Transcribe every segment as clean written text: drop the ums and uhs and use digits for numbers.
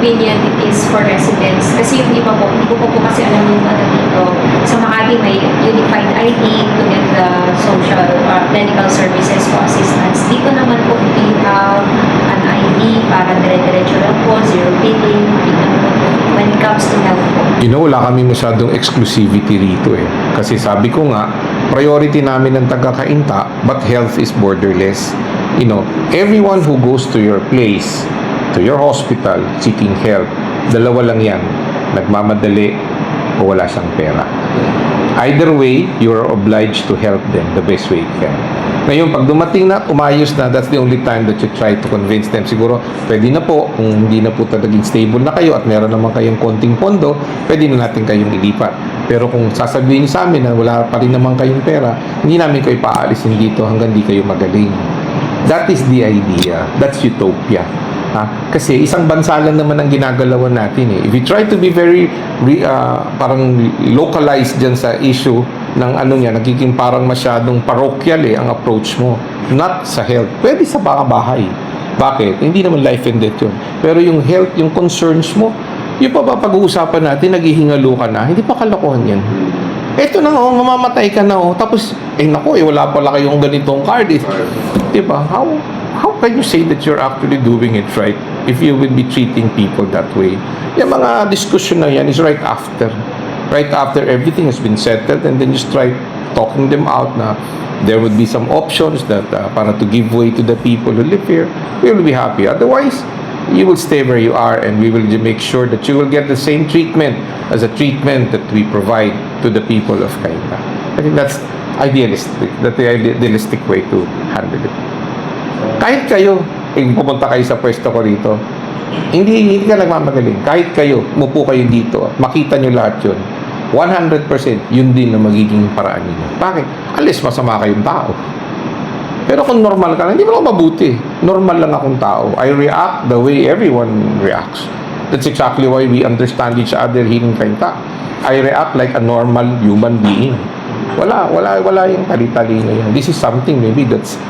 convenient it is for residents. Kasi yung iba po, hindi ko po kasi alam yung ano dito. Sa Makati may unified ID to get the social medical services o assistance. Dito naman po we have an ID para dire-diretso lang po, zero billing, when it comes to health po. You know, wala kami masyadong exclusivity rito eh. Kasi sabi ko nga, priority namin ng taga-Cainta, but health is borderless. You know, everyone who goes to your place, to your hospital, seeking help, dalawa lang yan, nagmamadali o wala siyang pera. Either way, you are obliged to help them the best way you can. Ngayon, pag dumating na, umayos na, that's the only time that you try to convince them. Siguro, pwede na po, kung hindi na po talagang stable na kayo at meron naman kayong konting pondo, pwede na natin kayong ilipat. Pero kung sasabihin niyo sa amin na wala pa rin naman kayong pera, hindi namin kayo paalisin dito hanggang di kayo magaling. That is the idea. That's utopia. Kasi isang bansa lang naman ang ginagalawan natin eh. If we try to be very parang localized dyan sa issue ng ano niya, nagiging parang masyadong parochial eh ang approach mo. Not sa health. Pwede sa bahay. Bakit? Hindi naman life and death yun. Pero yung health, yung concerns mo, yung pa ba pag-uusapan natin, naghihingalo ka na, hindi pa kalokohan yan. Eto na oh, mamamatay ka na oh. Tapos, naku, wala pala kayong ganitong card eh. Diba? How can you say that you're actually doing it right if you will be treating people that way? Yung mga discussion na yan is right after. Right after everything has been settled, and then just try talking them out na there would be some options that para to give way to the people who live here. We will be happy. Otherwise, you will stay where you are, and we will make sure that you will get the same treatment as a treatment that we provide to the people of Cainta. I think that's idealistic. That's the idealistic way to handle it. Kahit kayo, pumunta kayo sa pwesto ko rito, hindi ka nagmamagaling. Kahit kayo, mupo kayo dito, makita nyo lahat yun. 100% yun din na magiging paraan niyo. Bakit? Alis masama kayong tao. Pero kung normal ka, hindi mo lang mabuti. Normal lang akong tao. I react the way everyone reacts. That's exactly why we understand each other here in Cainta. I react like a normal human being. Wala yung tali-tali na yan. This is something maybe that's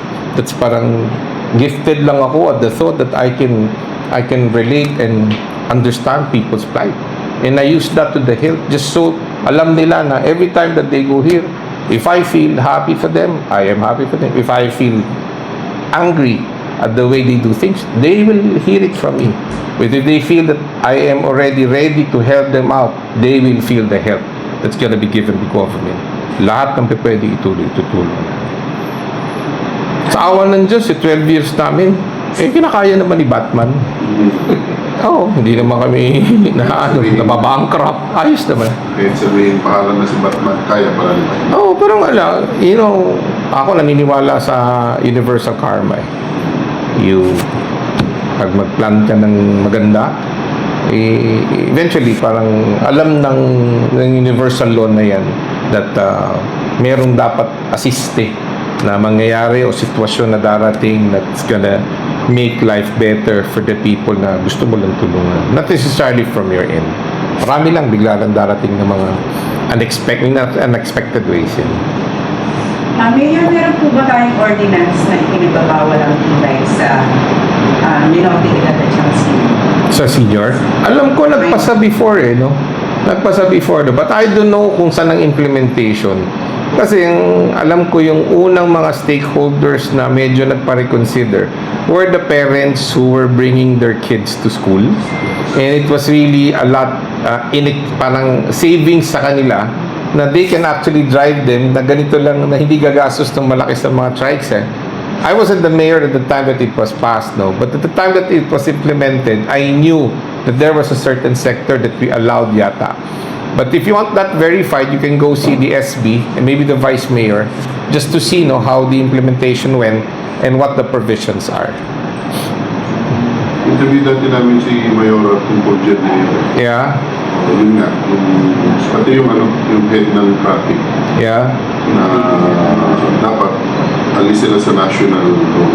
parang gifted lang ako at the thought that I can relate and understand people's plight. And I use that to the hilt just so alam nila na every time that they go here, if I feel happy for them, I am happy for them. If I feel angry at the way they do things, they will hear it from me. But if they feel that I am already ready to help them out, they will feel the help that's gonna be given by government. Lahat ng pwede itulong. Sa awa ng Diyos, 12 years namin, kinakaya naman ni Batman. Oo, hindi naman kami nababankrupt. Ayos naman. Kahit sabihin, pahalan na si Batman, kaya pala ni Batman. Oo, parang ako naniniwala sa universal karma eh. Pag mag-plan ka ng maganda, eventually parang alam ng universal law na yan that merong dapat assiste na mangyayari o sitwasyon na darating that's gonna make life better for the people na gusto mo lang tulungan. Not necessarily from your end. Marami lang bigla lang darating ng mga unexpected ways yan. Mayor, meron po ba tayong ordinance na ipinagbabawal ang kulay sa minority at senior? Sa senior? Alam ko nagpasa before no? Nagpasa before but I don't know kung saan ang implementation. Kasi alam ko yung unang mga stakeholders na medyo nagpa-reconsider were the parents who were bringing their kids to school. And it was really a lot parang savings sa kanila na they can actually drive them na ganito lang na hindi gagastos ng malaki sa mga trikes I wasn't the mayor at the time that it was passed, no? But at the time that it was implemented, I knew that there was a certain sector that we allowed yata. But if you want that verified, you can go see the SB and maybe the vice mayor just to see how the implementation went and what the provisions are. Interview dati namin si Mayor tungkol dyan Yeah. Yun nga, pati yung head ng traffic Yeah. na dapat alis sila sa national road.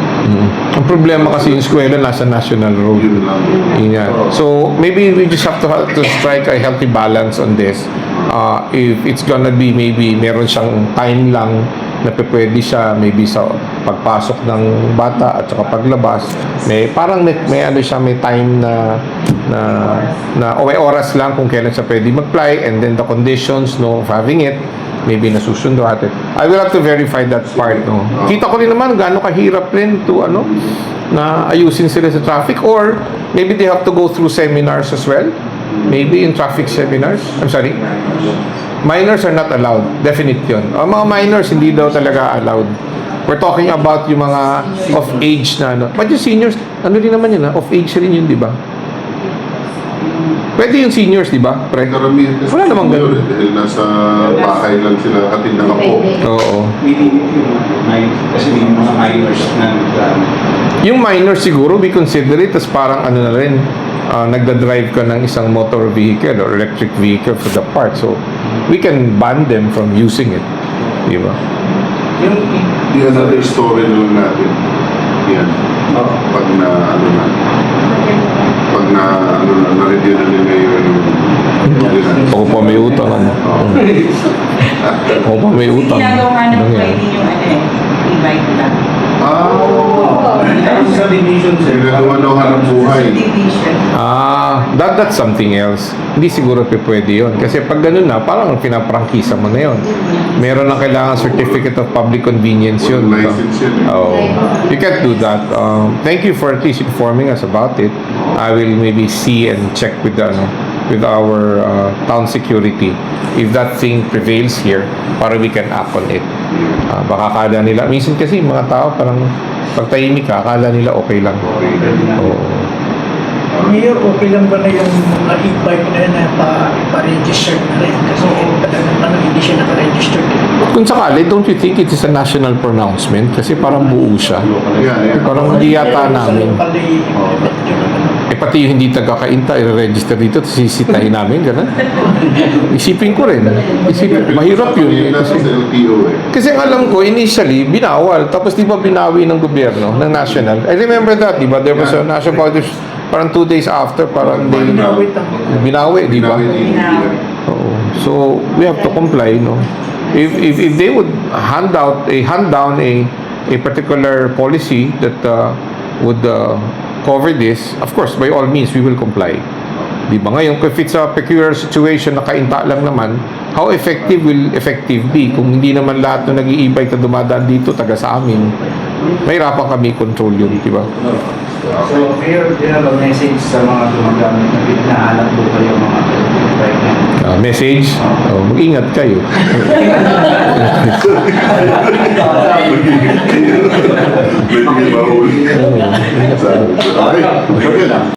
Ang problema kasi yung eskwela nasa national road. Yun lang. Yun yan. So maybe we just have to strike a healthy balance on this. If it's gonna be maybe meron siyang time lang na pwede siya maybe sa pagpasok ng bata at saka paglabas. May parang may ano siya, may time o may oras lang kung kailan siya pwede mag-fly, and then the conditions of having it maybe nasusundo natin. I will have to verify that part, no. Kita ko rin naman gaano kahirap rin to na ayusin sila sa traffic, or maybe they have to go through seminars as well. Maybe in traffic seminars. I'm sorry. Minors are not allowed. Definite yun. Ang mga minors hindi daw talaga allowed. We're talking about yung mga of age na But yung seniors, din naman yun, of age rin yun, di ba? Pwede yung seniors, di ba? Karamihan kasi Wala namang senior, ganun. dahil nasa bahay lang sila hatid ng apo. Pwede. Oo. Kasi may mga minors na Yung minors siguro, we consider it as parang na rin, nagda-drive ka ng isang motor vehicle or electric vehicle for the park. So, we can ban them from using it. Di ba? yung Di another story na lang natin. Yan. Pag na-review na nila yung ordinance. Ako pa may utang, ano? Ako pa may utang. Ginagawa nga ng Ano yan? pwede yung e-bike lang. sa division sir. Ginagawa daw hanap buhay. Division. That's something else. Hindi siguro pwede yun. Kasi pag ganun na, parang pinaprangkisa mo na yun. Meron na kailangan certificate of public convenience yun. Walang license yun. Oh, you can't do that. Thank you for at least informing us about it. I will maybe see and check with our town security if that thing prevails here para we can act on it. Baka akala nila, minsan kasi mga tao parang pag tahimik ka, akala nila okay lang. Okay. Oo. Mayor, okay lang ba na yung mga e-bike na yan na pa-register na rin? Kasi talagang hindi siya naka-register. Kung sakali, don't you think it is a national pronouncement? Kasi parang buo siya. Yeah. Parang hindi yata namin. Locally, Pati yung hindi taga-kainta, i-register dito, tapos sisitahin namin, gano'n. Isipin ko rin. Mahirap yun. Yun nasa Kasi, sa LTO eh. kasi ang alam ko, initially, binawal. Tapos di ba binawi ng gobyerno, ng national. I remember that, di ba? There was a national politics, parang 2 days after, parang they binawi, di ba? Oo. So, we have to comply, no? If they would hand down a particular policy that would cover this, of course, by all means, we will comply. Di ba? Ngayon, if it's a peculiar situation na kainta lang naman, how effective will effective be kung hindi naman lahat na nag-i-e-bike na dumadaan dito, taga sa amin, mahirapan kami control yun, di ba? So, Mayor, do you have a message sa mga gumagamit na pinaalat po kayo mga bike na? Message, mag-ingat kayo. Medyo may bahuli. Sabi ko, ay, okay lang.